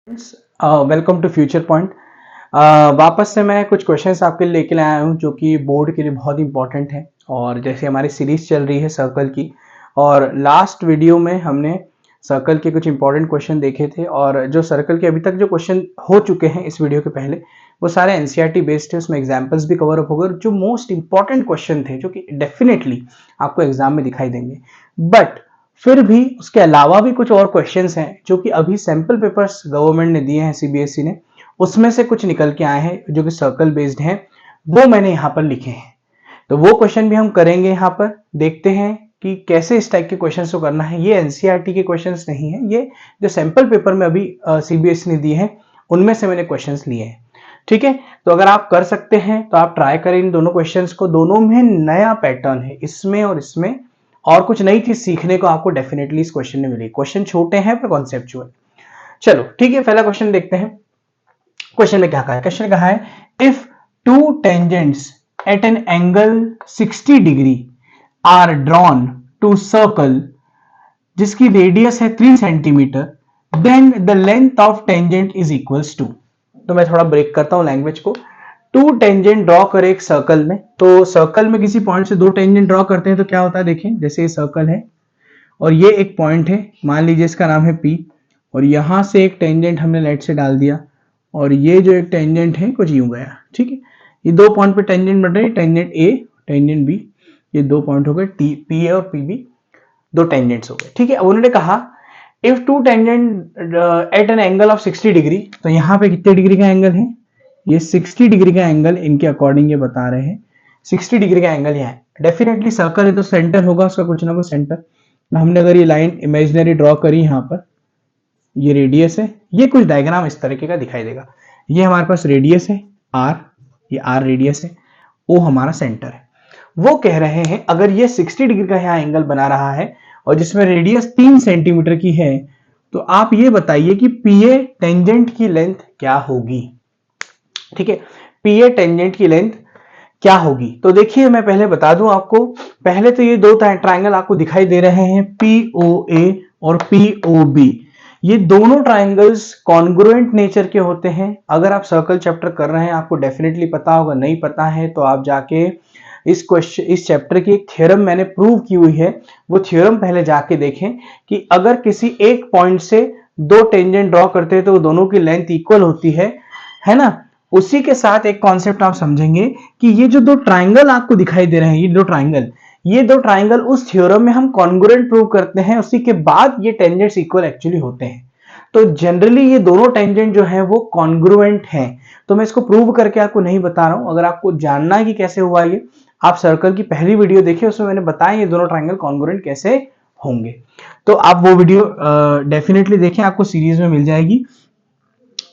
Welcome to future point. वापस से मैं कुछ क्वेश्चंस आपके लिए लेके आया हूँ जो कि बोर्ड के लिए बहुत इंपॉर्टेंट है। और जैसे हमारी सीरीज चल रही है सर्कल की, और लास्ट वीडियो में हमने सर्कल के कुछ इंपॉर्टेंट क्वेश्चन देखे थे, और जो सर्कल के अभी तक जो क्वेश्चन हो चुके हैं इस वीडियो के पहले वो सारे एनसीईआरटी बेस्ड है। उसमें एग्जाम्पल्स भी कवर अप हो गए, जो मोस्ट इंपॉर्टेंट क्वेश्चन थे जो कि डेफिनेटली आपको एग्जाम में दिखाई देंगे। बट फिर भी उसके अलावा भी कुछ और क्वेश्चंस हैं जो कि अभी सैंपल पेपर्स गवर्नमेंट ने दिए हैं, सीबीएसई ने, उसमें से कुछ निकल के आए हैं जो कि सर्कल बेस्ड हैं, वो मैंने यहाँ पर लिखे हैं। तो वो क्वेश्चन भी हम करेंगे। यहाँ पर देखते हैं कि कैसे इस टाइप के क्वेश्चंस को करना है। ये एनसीईआरटी के क्वेश्चंस नहीं है, ये जो सैंपल पेपर में अभी सीबीएसई ने दिए हैं उनमें से मैंने क्वेश्चंस लिए हैं। ठीक है, तो अगर आप कर सकते हैं तो आप ट्राई करें इन दोनों क्वेश्चंस को। दोनों में नया पैटर्न है, इसमें और इसमें, और कुछ नई चीज सीखने को आपको डेफिनेटली इस क्वेश्चन में मिलेगी। क्वेश्चन छोटे हैं पर कॉन्सेप्चुअल। चलो ठीक है, पहला क्वेश्चन देखते हैं। क्वेश्चन में क्या कहा है? क्वेश्चन कहा है if two tangents at an angle 60 degree are drawn to circle जिसकी रेडियस है 3 centimetre, then the length of tangent is equals to. तो मैं थोड़ा ब्रेक करता हूं लैंग्वेज को। टू टेंजेंट ड्रॉ करें एक सर्कल में, तो सर्कल में किसी पॉइंट से दो टेंजेंट ड्रॉ करते हैं तो क्या होता है, देखिए जैसे ये सर्कल है और ये एक पॉइंट है, मान लीजिए इसका नाम है P, और यहां से एक टेंजेंट हमने लेट से डाल दिया, और ये जो एक टेंजेंट है कुछ यूं गया। ठीक है, ये दो पॉइंट पे टेंजेंट बन रहे हैं, टेंजेंट A, टेंजेंट B, ये दो पॉइंट हो गए PA और PB, दो टेंजेंट्स हो गए। ठीक है, अब उन्होंने कहा if two tangent at an angle of 60 degree, तो यहाँ पे कितने डिग्री का एंगल है, ये 60 डिग्री का एंगल इनके अकॉर्डिंग ये बता रहे हैं। 60 डिग्री का एंगल यहाँ है, डेफिनेटली सर्कल है तो सेंटर होगा उसका कुछ ना कुछ सेंटर। हमने अगर ये लाइन इमेजिनरी ड्रॉ करी, यहाँ पर ये रेडियस है, ये कुछ डायग्राम इस तरीके का दिखाई देगा। ये हमारे पास रेडियस है R, ये R रेडियस है, O हमारा सेंटर है। वो कह रहे हैं अगर ये 60 डिग्री का यहाँ एंगल बना रहा है और जिसमें रेडियस 3 सेंटीमीटर की है, तो आप ये बताइए कि PA टेंजेंट की लेंथ क्या होगी। ठीक है, PA टेंजेंट की लेंथ क्या होगी। तो देखिए मैं पहले बता दूं आपको, पहले तो ये दो ट्रायंगल आपको दिखाई दे रहे हैं POA और POB। ये दोनों ट्रायंगल्स कॉन्ग्रुएंट नेचर के होते हैं। अगर आप सर्कल चैप्टर कर रहे हैं आपको डेफिनेटली पता होगा, नहीं पता है तो आप जाके इस चैप्टर की एक थ्योरम मैंने प्रूव की हुई है, वो थ्योरम पहले जाके देखें कि अगर किसी एक पॉइंट से दो टेंजेंट ड्रॉ करते हैं तो दोनों की लेंथ इक्वल होती है ना। उसी के साथ एक कॉन्सेप्ट आप समझेंगे कि ये जो दो ट्राइंगल आपको दिखाई दे रहे हैं, ये दो ट्राइंगल उस थ्योरम में हम कॉन्ग्रुएंट प्रूव करते हैं, उसी के बाद ये टेंजेंट्स इक्वल एक्चुअली होते हैं। तो जनरली ये दोनों टेंजेंट जो है वो कॉन्ग्रुएंट हैं। तो मैं इसको प्रूव करके आपको नहीं बता रहा हूं, अगर आपको जानना है कि कैसे हुआ ये, आप सर्कल की पहली वीडियो देखिए, उसमें मैंने बताया ये दोनों ट्राइंगल कॉन्ग्रुएंट कैसे होंगे। तो आप वो वीडियो डेफिनेटली देखें, आपको सीरीज में मिल जाएगी।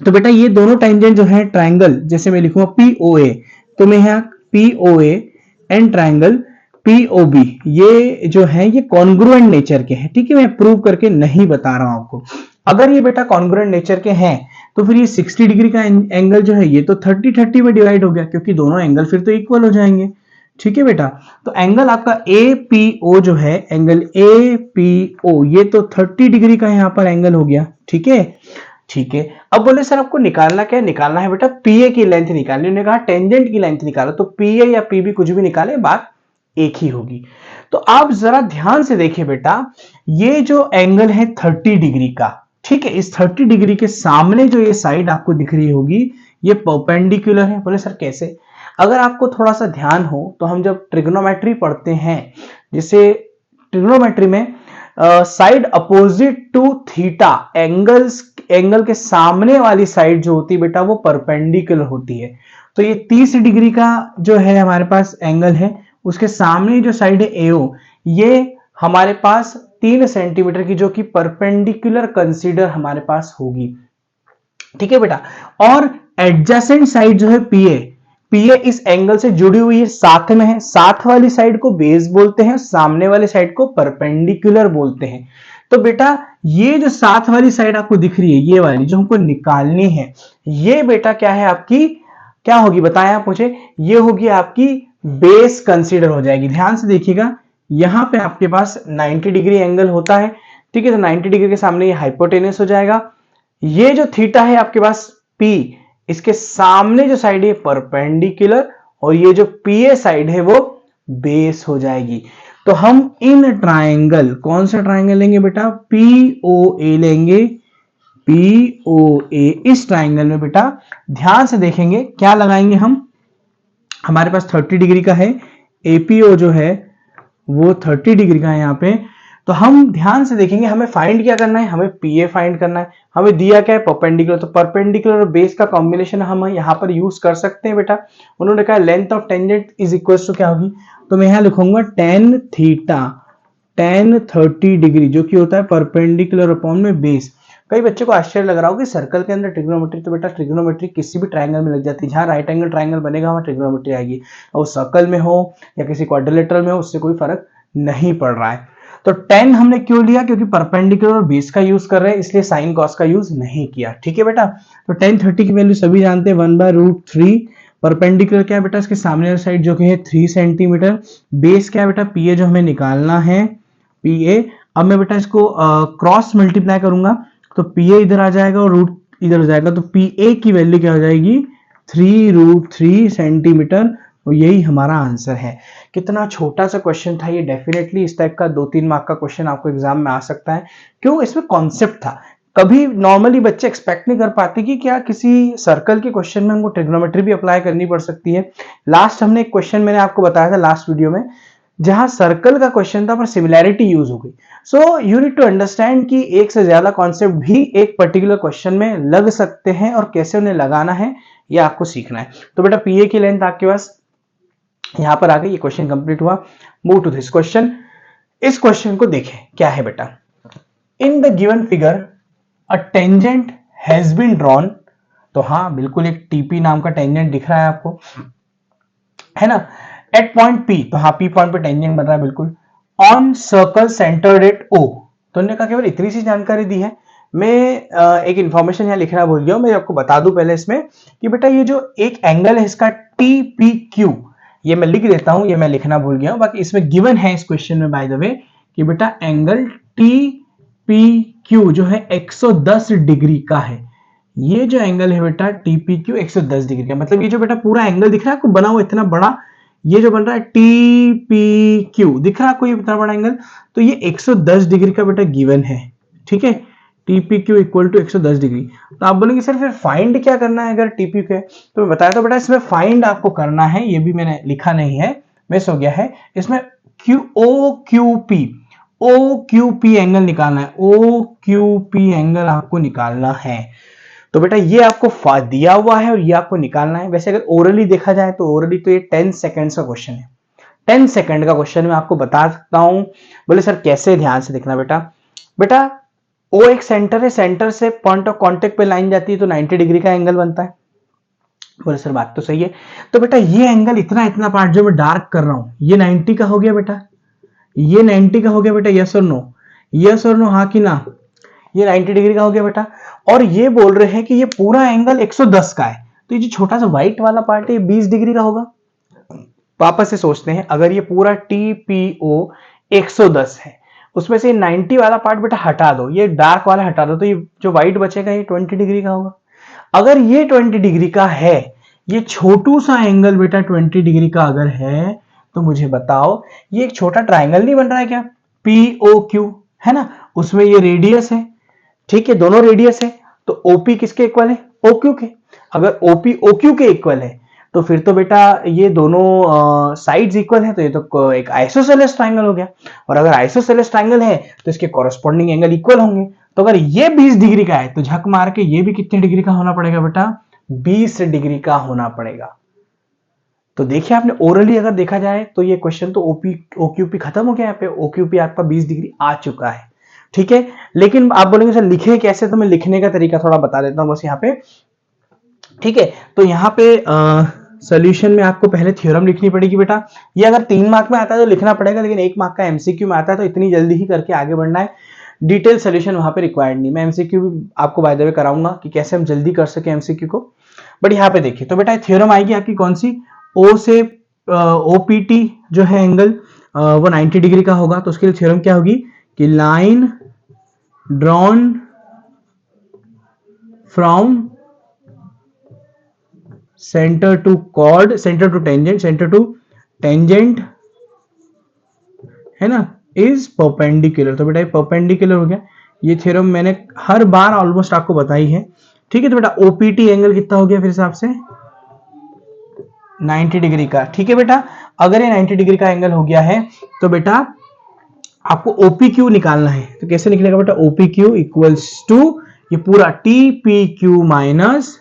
तो बेटा ये दोनों टेंजेंट जो है ट्राइंगल, जैसे मैं लिखूंगा POA, तो मैं यहाँ POA एंड ट्राइंगल POB, ये जो है ये कॉन्ग्रुएंट नेचर के हैं। ठीक है, मैं प्रूव करके नहीं बता रहा हूं आपको। अगर ये बेटा कॉन्ग्रुएंट नेचर के हैं तो फिर ये 60 डिग्री का एंगल जो है ये तो 30-30 में डिवाइड हो गया, क्योंकि दोनों एंगल फिर तो इक्वल हो जाएंगे। ठीक है बेटा, तो एंगल आपका APO जो है, एंगल APO ये तो 30 डिग्री का यहाँ पर एंगल हो गया। ठीक है, ठीक है। अब बोले सर आपको निकालना क्या है? निकालना है बेटा PA की लेंथ निकालनी। उन्होंने कहा टेंजेंट की लेंथ निकालो, तो PA या PB कुछ भी निकाले बात एक ही होगी। तो आप जरा ध्यान से देखिए बेटा, ये जो एंगल है 30 डिग्री का, ठीक है, इस 30 डिग्री के सामने जो ये साइड आपको दिख रही होगी ये परपेंडिकुलर है। बोले सर कैसे? अगर आपको थोड़ा सा ध्यान हो तो हम जब ट्रिग्नोमेट्री पढ़ते हैं, जैसे ट्रिग्नोमेट्री में side opposite to theta, angle के सामने वाली साइड जो होती है बेटा वो परपेंडिकुलर होती है। तो ये 30 डिग्री का जो है हमारे पास एंगल है, उसके सामने जो साइड है AO, ये हमारे पास 3 सेंटीमीटर की जो कि परपेंडिकुलर कंसीडर हमारे पास होगी। ठीक है बेटा, और एडजेसेंट साइड जो है PA इस एंगल से जुड़ी हुई है, साथ में है, साथ वाली साइड को बेस बोलते हैं, सामने वाली साइड को परपेंडिकुलर बोलते हैं। तो बेटा ये जो साथ वाली साइड आपको दिख रही है, ये वाली जो हमको निकालनी है, ये बेटा क्या है आपकी, क्या होगी बताएं आप मुझे, ये होगी आपकी बेस कंसीडर हो जाएगी। ध्यान से देखिएगा, यहां पे आपके पास 90 डिग्री एंगल होता है। ठीक है, तो 90 डिग्री के सामने ये हाइपोटेनस हो जाएगा, ये जो थीटा है आपके पास P, इसके सामने जो साइड है परपेंडिकुलर, और ये जो PA साइड है वो बेस हो जाएगी। तो हम इन ट्राइंगल, कौन सा ट्राइंगल लेंगे बेटा, POA लेंगे। POA, इस ट्राइंगल में बेटा ध्यान से देखेंगे क्या लगाएंगे हम, हमारे पास 30 डिग्री का है, APO जो है वो 30 डिग्री का है यहाँ पे। तो हम ध्यान से देखेंगे, हमें फाइंड क्या करना है, हमें PA फाइंड करना है। हमें दिया क्या है, परपेंडिकुलर, तो परपेंडिकुलर और बेस का कॉम्बिनेशन हम यहाँ पर यूज कर सकते हैं बेटा। उन्होंने कहा length of tangent is equal to क्या होगी, तो मैं यहाँ लिखूंगा tan थीटा, tan 30 डिग्री, जो कि होता है परपेंडिकुलर अपॉन में बेस। कई बच्चों को आश्चर्य लग रहा हो कि सर्कल के अंदर ट्रिग्नोमेट्री, तो बेटा ट्रिग्नोमेट्री किसी भी ट्रायंगल में लग जाती है, जहां राइट एंगल ट्रायंगल बनेगा वहां ट्रिग्नोमेट्री आएगी, और सर्कल में हो या किसी क्वाड्रिलेटरल में हो, उससे कोई फर्क नहीं पड़ रहा है। तो tan हमने क्यों लिया, क्योंकि परपेंडिकुलर और बेस का यूज कर रहे हैं, इसलिए साइन कॉस का यूज नहीं किया। ठीक है बेटा, तो tan 30 की वैल्यू सभी जानते हैं 1/√3। परपेंडिकुलर क्या है बेटा, इसके सामने वाली साइड जो कि है 3 सेंटीमीटर। बेस क्या है बेटा, PA जो हमें निकालना है, PA। अब मैं बेटा इसको क्रॉस मल्टीप्लाई करूंगा, तो PA इधर आ जाएगा और रूट इधर हो जाएगा, तो PA की वैल्यू क्या हो जाएगी, 3√3 सेंटीमीटर। और यही हमारा आंसर है। कितना छोटा सा क्वेश्चन था ये, डेफिनेटली इस टाइप का 2-3 मार्क का क्वेश्चन आपको एग्जाम में आ सकता है। क्यों, इसमें कॉन्सेप्ट था। कभी नॉर्मली बच्चे एक्सपेक्ट नहीं कर पाते कि क्या किसी सर्कल के क्वेश्चन में हमको ट्रिग्नोमेट्री भी अप्लाई करनी पड़ सकती है। लास्ट हमने एक क्वेश्चन मैंने आपको बताया था लास्ट वीडियो में, जहां सर्कल का क्वेश्चन था पर सिमिलैरिटी यूज हो गई। So you need to understand कि एक से ज्यादा कॉन्सेप्ट भी एक पर्टिकुलर क्वेश्चन में लग सकते हैं, और कैसे उन्हें लगाना है ये आपको सीखना है। तो बेटा PA की लेंथ आपके पास यहां पर आ गई, ये क्वेश्चन कंप्लीट हुआ। Move to this question. इस क्वेश्चन को देखें क्या है बेटा, in the given figure a tangent has been drawn. तो हाँ बिल्कुल, एक TP नाम का टेंजेंट दिख रहा है आपको, है ना, एट पॉइंट P, तो हाँ P पॉइंट पे टेंजेंट बन रहा है बिल्कुल, on circle centred at O। तो उन्होंने कहा केवल इतनी सी जानकारी दी है। मैं एक इंफॉर्मेशन यहाँ लिखना भूल गया हूं, मैं आपको बता दूं पहले इसमें कि बेटा ये जो एक एंगल है इसका TPQ, ये मैं लिख देता हूं, ये मैं लिखना भूल गया हूं। बाकी इसमें गिवन है इस क्वेश्चन में बाय द वे कि बेटा एंगल TPQ जो है 110 डिग्री का है। ये जो एंगल है बेटा TPQ 110 डिग्री का, मतलब ये जो बेटा पूरा एंगल दिख रहा है आपको बना हुआ इतना बड़ा, ये जो बन रहा है TPQ दिख रहा है आपको, ये इतना बड़ा एंगल, तो ये 110 डिग्री का बेटा गिवन है। ठीक है, TPQ इक्वल टू 110 डिग्री। तो आप बोलेंगे सर फिर फाइंड क्या करना है अगर TPQ है, तो मैं बताया तो बेटा इसमें फाइंड आपको करना है, ये भी मैंने लिखा नहीं है, मिस हो गया है, इसमें OQP एंगल निकालना है, OQP एंगल आपको निकालना है। तो बेटा ये आपको दिया हुआ है और ये आपको निकालना है। वैसे अगर ओरली देखा जाए तो ओरली तो ये 10 सेकंड्स का क्वेश्चन है, 10 सेकंड का क्वेश्चन मैं आपको बता सकता हूं। बोले सर कैसे, ध्यान से देखना बेटा। बेटा O एक सेंटर है, सेंटर से पॉइंट ऑफ कांटेक्ट पे लाइन जाती है तो 90 डिग्री का एंगल बनता है। बोले सर बात तो सही है, तो बेटा ये एंगल इतना इतना पार्ट जो मैं डार्क कर रहा हूं ये 90 का हो गया बेटा, ये 90 का हो गया बेटा, यस और नो, यस और नो, हाँ कि ना, ये 90 डिग्री का हो गया बेटा। और ये बोल रहे हैं कि ये पूरा एंगल 110 का है, तो ये जो छोटा सा व्हाइट वाला पार्ट है ये 20 डिग्री का होगा। वापस से सोचते हैं, अगर ये पूरा TPO 110 है, उसमें से 90 वाला पार्ट बेटा हटा दो, ये डार्क वाला हटा दो, तो ये जो व्हाइट बचेगा ये 20 डिग्री का होगा। अगर ये 20 डिग्री का है, ये छोटू सा एंगल बेटा 20 डिग्री का अगर है, तो मुझे बताओ ये एक छोटा ट्राइंगल नहीं बन रहा है क्या, POQ, है ना, उसमें ये रेडियस है, ठीक है, दोनों रेडियस है, तो OP किसके इक्वल है, OQ के। अगर OP OQ के इक्वल है तो फिर तो बेटा ये दोनों साइड्स इक्वल है, तो ये तो एक आइसोसेलेस ट्राइंगल हो गया। और अगर आइसोसेलेस ट्राइंगल है तो इसके कॉरेस्पॉन्डिंग एंगल इक्वल होंगे। तो अगर ये 20 डिग्री का है तो झक मार के ये भी कितने डिग्री का होना पड़ेगा बेटा, 20 डिग्री का होना पड़ेगा। तो देखिए आपने ओरली अगर देखा जाए तो ये क्वेश्चन तो OQP खत्म हो गया, यहाँ पे OQP आपका 20 डिग्री आ चुका है। ठीक है, लेकिन आप बोलेंगे सर लिखे कैसे, तो मैं लिखने का तरीका थोड़ा बता देता हूं बस यहाँ पे। ठीक है, तो यहाँ पे सोल्यूशन में आपको पहले थ्योरम लिखनी पड़ेगी बेटा। ये अगर 3 मार्क में आता है तो लिखना पड़ेगा, लेकिन 1 मार्क का MCQ में आता है तो इतनी जल्दी ही करके आगे बढ़ना है। डिटेल सोल्यूशन वहां पे रिक्वायर्ड नहीं, मैं MCQ भी आपको बाय द वे कराऊंगा कि कैसे हम जल्दी कर सके MCQ को। बट यहाँ पे देखिए, तो बेटा थ्योरम आएगी आपकी कौन सी, O से OPT जो है एंगल वो 90 डिग्री का होगा, तो उसके लिए थ्योरम क्या होगी कि line drawn from centre to chord, centre to tangent है ना, इज परपेंडिकुलर। तो बेटा ये परपेंडिकुलर हो गया। ये थ्योरम मैंने हर बार ऑलमोस्ट आपको बताई है, ठीक है। तो बेटा ओपीटी एंगल कितना हो गया फिर हिसाब से 90 डिग्री का, ठीक है बेटा। अगर ये 90 डिग्री का एंगल हो गया है तो बेटा आपको ओपीक्यू निकालना है। तो कैसे निकलेगा बेटा, ओपीक्यू इक्वल्स टू ये पूरा टीपीक्यू माइनस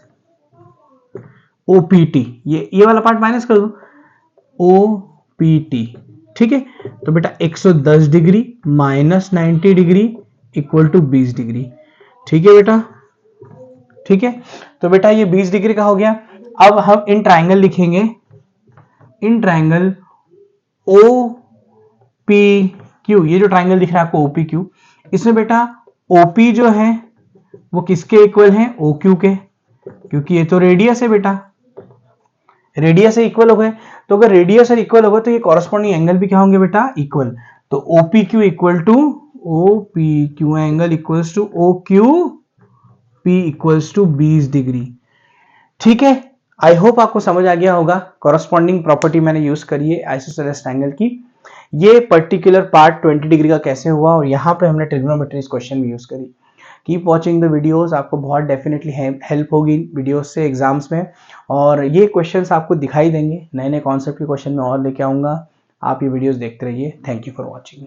ओपीटी, ये वाला पार्ट माइनस कर दो, ओपीटी, ठीक है। तो बेटा 110 degree minus 90 degree equal to 20 degree, ठीक है बेटा, ठीक है। तो बेटा ये 20 डिग्री का हो गया। अब हम इन ट्राइंगल लिखेंगे, in triangle O P Q, ये जो ट्राइंगल दिख रहा है आपको ओपी क्यू, इसमें बेटा ओपी जो है वो किसके इक्वल है, ओ क्यू के, क्योंकि ये तो रेडियस है बेटा, रेडियस से इक्वल हो गए। तो अगर रेडियस और इक्वल हो गए तो ये कॉरस्पॉन्डिंग एंगल भी क्या होंगे बेटा, इक्वल। तो O P Q equal to O P Q angle equals to O Q P equals to 20 degree, ठीक है। आई होप आपको समझ आ गया होगा। कॉरस्पॉन्डिंग प्रॉपर्टी मैंने यूज करी है आइसोसेलेस ट्रायंगल की। ये पर्टिकुलर पार्ट 20 डिग्री का कैसे हुआ, और यहाँ पे हमने ट्रिग्नोमेट्री क्वेश्चन भी यूज करी। कीप वॉचिंग द वीडियोस, आपको बहुत डेफिनेटली हेल्प होगी वीडियोस से एग्जाम्स में, और ये क्वेश्चंस आपको दिखाई देंगे। नए नए कॉन्सेप्ट के क्वेश्चन में और लेके आऊंगा। आप ये वीडियोस देखते रहिए। Thank you for watching.